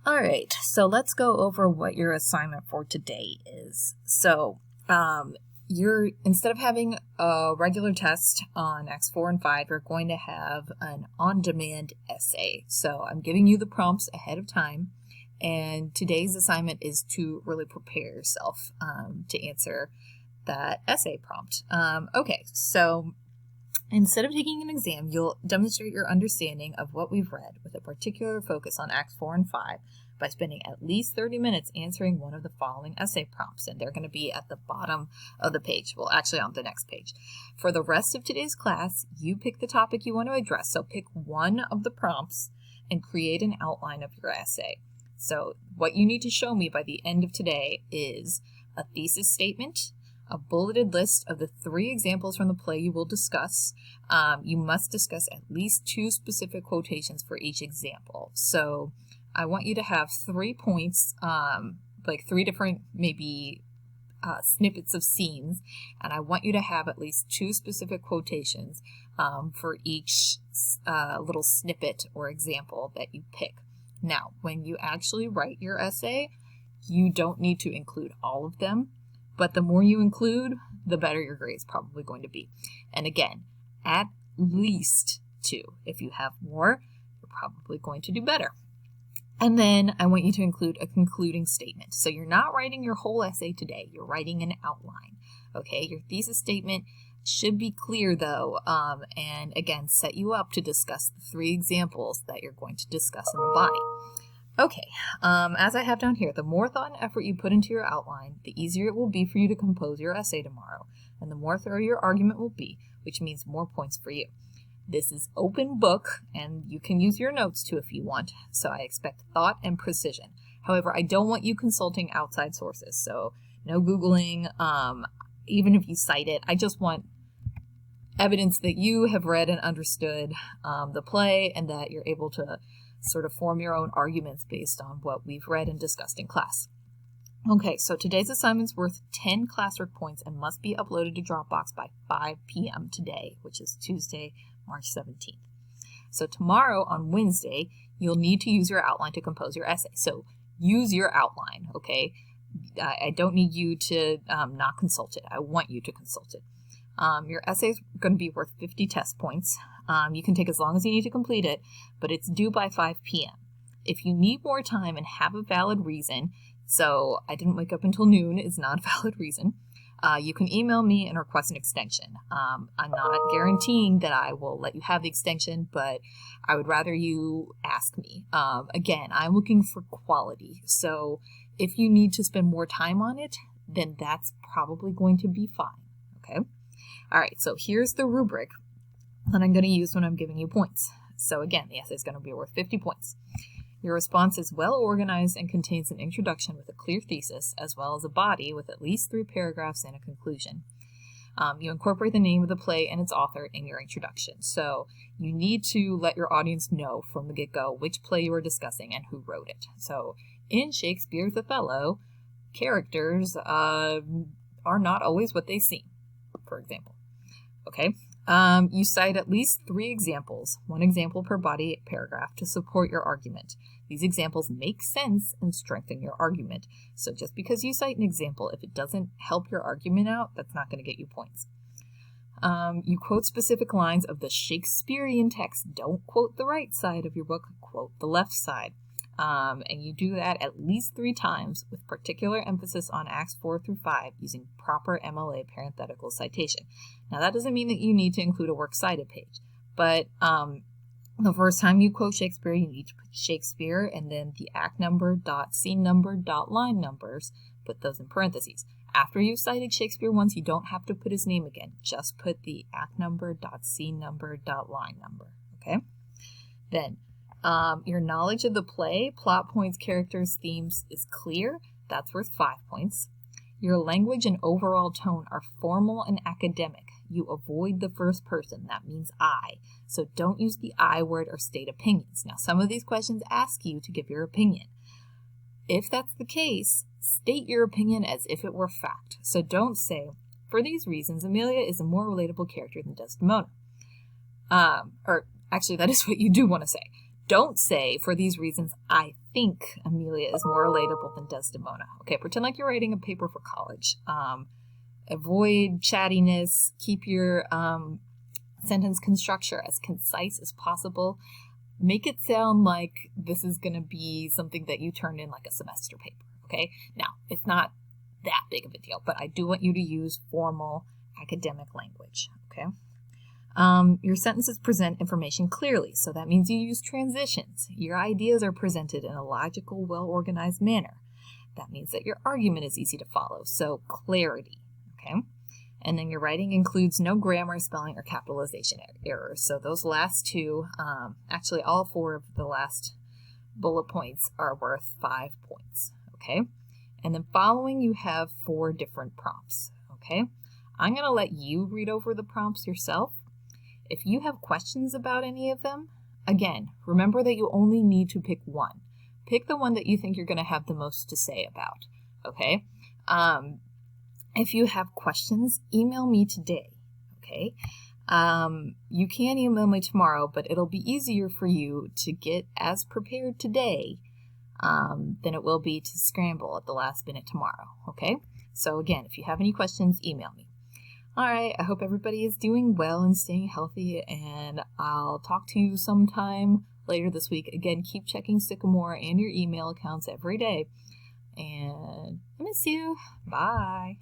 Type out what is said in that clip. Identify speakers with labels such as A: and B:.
A: All right, so let's go over what your assignment for today is. So, you're instead of having a regular test on X4 and 5, you're going to have an on-demand essay. So I'm giving you the prompts ahead of time, and today's assignment is to really prepare yourself to answer that essay prompt. Okay, so instead of taking an exam, you'll demonstrate your understanding of what we've read with a particular focus on Acts 4 and 5 by spending at least 30 minutes answering one of the following essay prompts, and they're going to be at the bottom of the page. Well, actually on the next page. For the rest of today's class, you pick the topic you want to address, so pick one of the prompts and create an outline of your essay. So what you need to show me by the end of today is a thesis statement, a bulleted list of the 3 examples from the play you will discuss. You must discuss at least 2 specific quotations for each example. So I want you to have 3 points, like 3 different maybe snippets of scenes, and I want you to have at least 2 specific quotations for each little snippet or example that you pick. Now, when you actually write your essay, you don't need to include all of them, but the more you include, the better your grade is probably going to be. And again, at least 2. If you have more, you're probably going to do better. And then I want you to include a concluding statement. So you're not writing your whole essay today, you're writing an outline. Okay, your thesis statement should be clear though, and again, set you up to discuss the 3 examples that you're going to discuss in the body. Okay, as I have down here, the more thought and effort you put into your outline, the easier it will be for you to compose your essay tomorrow, and the more thorough your argument will be, which means more points for you. This is open book, and you can use your notes too if you want, so I expect thought and precision. However, I don't want you consulting outside sources, so no Googling, even if you cite it. I just want evidence that you have read and understood the play, and that you're able to sort of form your own arguments based on what we've read and discussed in class. Okay, so today's assignment's worth 10 classwork points and must be uploaded to Dropbox by 5 p.m. today, which is Tuesday, March 17th. So tomorrow, on Wednesday, you'll need to use your outline to compose your essay. So use your outline, okay? I don't need you to not consult it. I want you to consult it. Your essay is going to be worth 50 test points. You can take as long as you need to complete it, but it's due by 5 p.m. If you need more time and have a valid reason, so I didn't wake up until noon is not a valid reason, you can email me and request an extension. I'm not guaranteeing that I will let you have the extension, but I would rather you ask me. Again, I'm looking for quality, so if you need to spend more time on it, then that's probably going to be fine, okay? All right, so here's the rubric that I'm going to use when I'm giving you points. So again, the essay is going to be worth 50 points. Your response is well organized and contains an introduction with a clear thesis, as well as a body with at least 3 paragraphs and a conclusion. You incorporate the name of the play and its author in your introduction. So you need to let your audience know from the get-go which play you are discussing and who wrote it. So in Shakespeare's Othello, characters are not always what they seem, for example. Okay, you cite at least 3 examples, 1 example per body paragraph, to support your argument. These examples make sense and strengthen your argument. So just because you cite an example, if it doesn't help your argument out, that's not going to get you points. You quote specific lines of the Shakespearean text. Don't quote the right side of your book, quote the left side. And you do that at least 3 times with particular emphasis on Acts 4 through 5 using proper MLA parenthetical citation. Now that doesn't mean that you need to include a works cited page, but the first time you quote Shakespeare, you need to put Shakespeare and then the act number, dot, scene number, dot, line numbers, put those in parentheses. After you've cited Shakespeare once, you don't have to put his name again. Just put the act number, dot, scene number, dot, line number, okay? Then, your knowledge of the play, plot points, characters, themes is clear. That's worth 5 points. Your language and overall tone are formal and academic. You avoid the first person. That means I. So don't use the I word or state opinions. Now, some of these questions ask you to give your opinion. If that's the case, state your opinion as if it were fact. So don't say, for these reasons, Amelia is a more relatable character than Desdemona. Or actually, that is what you do want to say. Don't say, for these reasons, I think Amelia is more relatable than Desdemona. Okay, pretend like you're writing a paper for college. Avoid chattiness. Keep your sentence construction as concise as possible. Make it sound like this is going to be something that you turn in like a semester paper, okay? Now, it's not that big of a deal, but I do want you to use formal academic language, okay? Your sentences present information clearly, so that means you use transitions. Your ideas are presented in a logical, well-organized manner. That means that your argument is easy to follow, so clarity, okay? And then your writing includes no grammar, spelling, or capitalization errors. So those last two, actually all four of the last bullet points are worth 5 points, okay? And then following, you have 4 different prompts, okay? I'm going to let you read over the prompts yourself. If you have questions about any of them, again, remember that you only need to pick one. Pick the one that you think you're going to have the most to say about, okay? If you have questions, email me today, okay? You can email me tomorrow, but it'll be easier for you to get as prepared today than it will be to scramble at the last minute tomorrow, okay? So again, if you have any questions, email me. All right, I hope everybody is doing well and staying healthy, and I'll talk to you sometime later this week. Again, keep checking Sycamore and your email accounts every day, and I miss you. Bye.